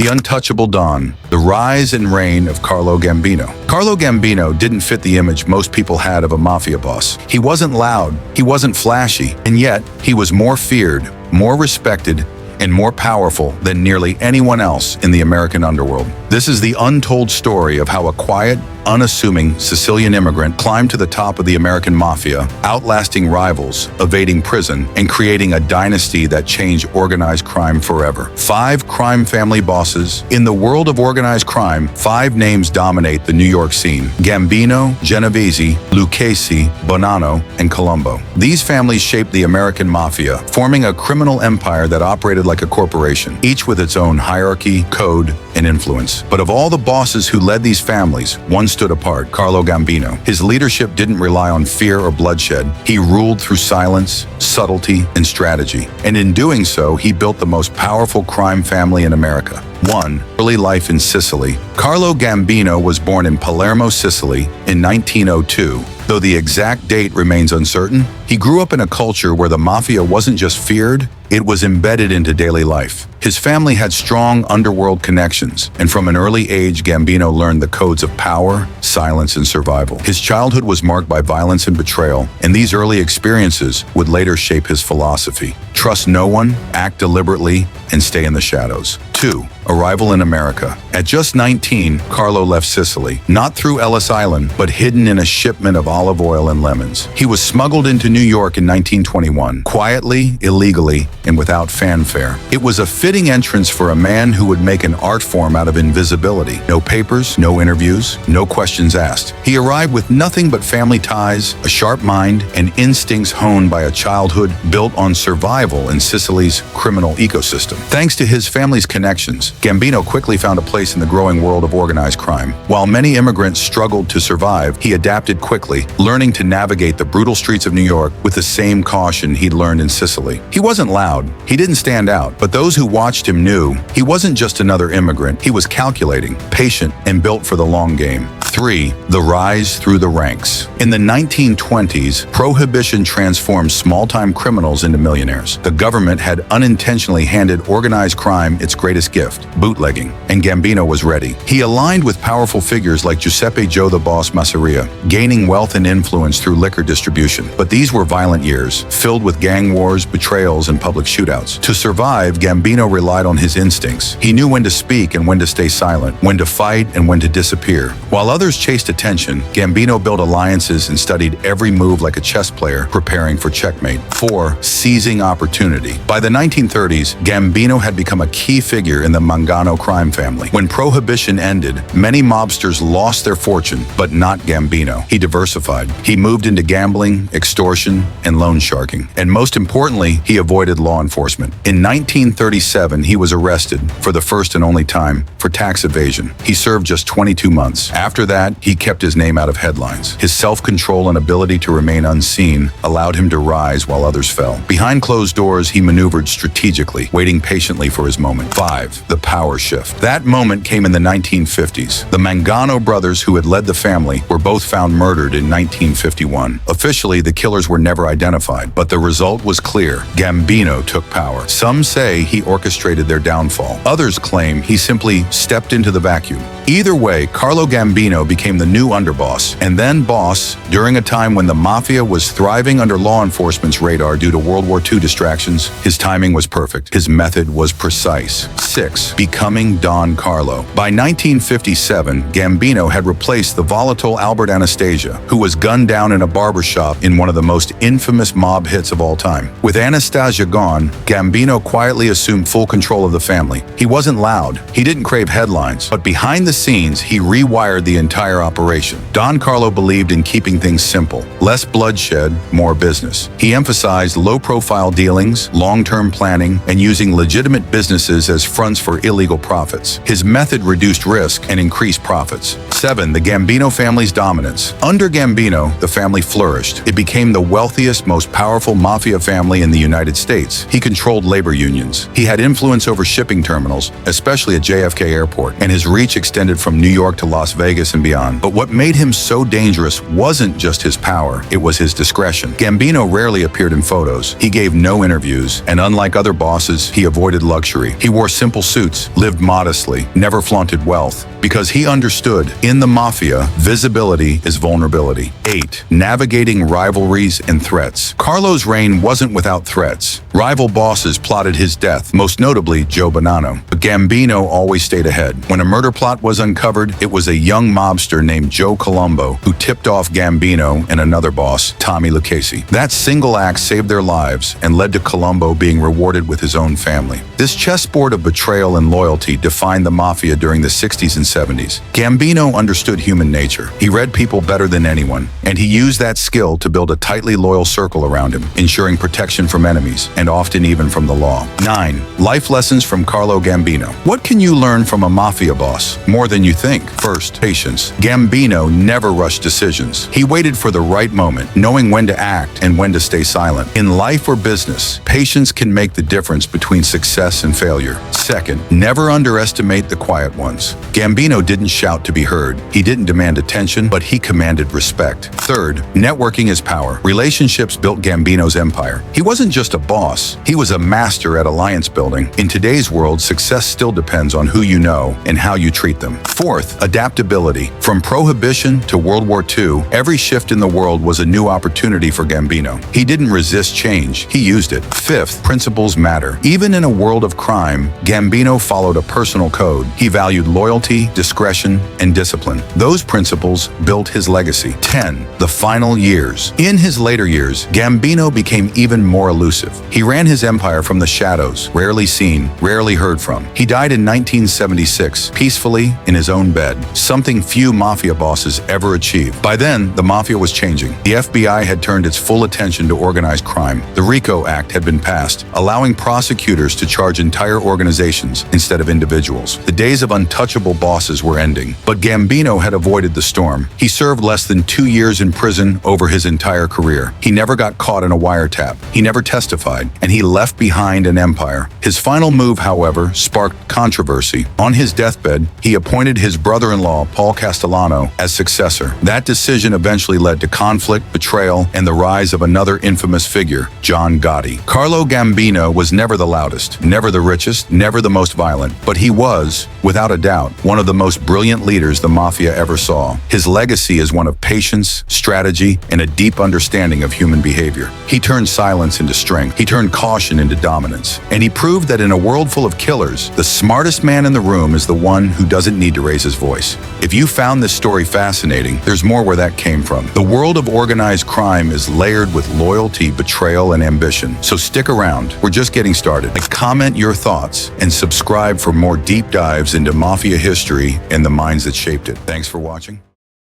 The Untouchable Don, the rise and reign of Carlo Gambino. Carlo Gambino didn't fit the image most people had of a mafia boss. He wasn't loud, he wasn't flashy, and yet he was more feared, more respected, and more powerful than nearly anyone else in the American underworld. This is the untold story of how a quiet, unassuming Sicilian immigrant climbed to the top of the American mafia, outlasting rivals, evading prison, and creating a dynasty that changed organized crime forever. 5 crime family bosses. In the world of organized crime, 5 names dominate the New York scene: Gambino, Genovese, Lucchese, Bonanno, and Colombo. These families shaped the American mafia, forming a criminal empire that operated like a corporation, each with its own hierarchy, code, and influence. But of all the bosses who led these families, one stood apart: Carlo Gambino. His leadership didn't rely on fear or bloodshed. He ruled through silence, subtlety, and strategy. And in doing so, he built the most powerful crime family in America. 1. Early life in Sicily. Carlo Gambino was born in Palermo, Sicily in 1902. Though the exact date remains uncertain, he grew up in a culture where the mafia wasn't just feared, it was embedded into daily life. His family had strong underworld connections, and from an early age, Gambino learned the codes of power, silence, and survival. His childhood was marked by violence and betrayal, and these early experiences would later shape his philosophy: trust no one, act deliberately, and stay in the shadows. 2. Arrival in America. At just 19, Carlo left Sicily, not through Ellis Island, but hidden in a shipment of olive oil and lemons. He was smuggled into New York in 1921, quietly, illegally, and without fanfare. It was a fitting entrance for a man who would make an art form out of invisibility. No papers, no interviews, no questions asked. He arrived with nothing but family ties, a sharp mind, and instincts honed by a childhood built on survival in Sicily's criminal ecosystem. Thanks to his family's connections, Gambino quickly found a place in the growing world of organized crime. While many immigrants struggled to survive, he adapted quickly, learning to navigate the brutal streets of New York with the same caution he'd learned in Sicily. He wasn't loud, he didn't stand out, but those who watched him knew he wasn't just another immigrant. He was calculating, patient, and built for the long game. 3. The rise through the ranks. In the 1920s, prohibition transformed small-time criminals into millionaires. The government had unintentionally handed organized crime its greatest gift: bootlegging, and Gambino was ready. He aligned with powerful figures like Giuseppe Joe the Boss Masseria, gaining wealth and influence through liquor distribution. But these were violent years, filled with gang wars, betrayals, and public shootouts. To survive, Gambino relied on his instincts. He knew when to speak and when to stay silent, when to fight and when to disappear. While others chased attention, Gambino built alliances and studied every move like a chess player, preparing for checkmate. 4. Seizing opportunity. By the 1930s, Gambino had become a key figure in the Mangano crime family. When prohibition ended, many mobsters lost their fortune, but not Gambino. He diversified. He moved into gambling, extortion, and loan sharking. And most importantly, he avoided law enforcement. In 1937, he was arrested, for the first and only time, for tax evasion. He served just 22 months. After that, he kept his name out of headlines. His self-control and ability to remain unseen allowed him to rise while others fell. Behind closed doors, he maneuvered strategically, waiting patiently for his moment. 5. The power shift. That moment came in the 1950s. The Mangano brothers, who had led the family, were both found murdered in 1951. Officially, the killers were never identified, but the result was clear: Gambino took power. Some say he orchestrated their downfall. Others claim he simply stepped into the vacuum. Either way, Carlo Gambino became the new underboss, and then boss, during a time when the mafia was thriving under law enforcement's radar due to World War II distractions. His timing was perfect. His method was precise. 6. Becoming Don Carlo. By 1957, Gambino had replaced the volatile Albert Anastasia, who was gunned down in a barbershop in one of the most infamous mob hits of all time. With Anastasia gone, Gambino quietly assumed full control of the family. He wasn't loud, he didn't crave headlines, but behind the scenes, he rewired the entire operation. Don Carlo believed in keeping things simple: less bloodshed, more business. He emphasized low-profile dealings, long-term planning, and using legitimate businesses as fronts for illegal profits. His method reduced risk and increased profits. 7. The Gambino family's dominance. Under Gambino, the family flourished. It became the wealthiest, most powerful mafia family in the United States. He controlled labor unions. He had influence over shipping terminals, especially at JFK Airport, and his reach extended from New York to Las Vegas and beyond. But what made him so dangerous wasn't just his power, it was his discretion. Gambino rarely appeared in photos. He gave no no interviews, and unlike other bosses, he avoided luxury. He wore simple suits, lived modestly, never flaunted wealth, because he understood, in the Mafia, visibility is vulnerability. 8. Navigating rivalries and threats. Carlo's reign wasn't without threats. Rival bosses plotted his death, most notably Joe Bonanno. But Gambino always stayed ahead. When a murder plot was uncovered, it was a young mobster named Joe Colombo who tipped off Gambino and another boss, Tommy Lucchese. That single act saved their lives and led to Colombo being rewarded with his own family. This chessboard of betrayal and loyalty defined the Mafia during the 60s and 70s. Gambino understood human nature. He read people better than anyone, and he used that skill to build a tightly loyal circle around him, ensuring protection from enemies, and often even from the law. 9. Life lessons from Carlo Gambino. What can you learn from a Mafia boss? More than you think. First, patience. Gambino never rushed decisions. He waited for the right moment, knowing when to act and when to stay silent. In life or business, patience can make the difference between success and failure. Second, never underestimate the quiet ones. Gambino didn't shout to be heard. He didn't demand attention, but he commanded respect. Third, networking is power. Relationships built Gambino's empire. He wasn't just a boss, he was a master at alliance building. In today's world, success still depends on who you know and how you treat them. Fourth, adaptability. From Prohibition to World War II, every shift in the world was a new opportunity for Gambino. He didn't resist change, he used it. Fifth, principles matter. Even in a world of crime, Gambino followed a personal code. He valued loyalty, discretion, and discipline. Those principles built his legacy. 10. The final years. In his later years, Gambino became even more elusive. He ran his empire from the shadows, rarely seen, rarely heard from. He died in 1976, peacefully in his own bed, something few Mafia bosses ever achieved. By then, the Mafia was changing. The FBI had turned its full attention to organized crime. The RICO Act had been passed, allowing prosecutors to charge entire organizations instead of individuals. The days of untouchable bosses were ending. But Gambino had avoided the storm. He served less than 2 years in prison over his entire career. He never got caught in a wiretap. He never testified, and he left behind an empire. His final move, however, sparked controversy. On his deathbed, he appointed his brother-in-law, Paul Castellano, as successor. That decision eventually led to conflict, betrayal, and the rise of another infamous figure, John Gotti. Carlo Gambino was never the loudest, never the richest, never the most violent, but he was, without a doubt, one of the most brilliant leaders the Mafia ever saw. His legacy is one of patience, strategy, and a deep understanding of human behavior. He turned silence into strength. He turned caution into dominance. And he proved that in a world full of killers, the smartest man in the room is the one who doesn't need to raise his voice. If you found this story fascinating, there's more where that came from. The world of organized crime is layered with loyalty, betrayal, and ambition. So stick around. We're just getting started. Comment your thoughts and subscribe for more deep dives into Mafia history and the minds that shaped it. Thanks for watching.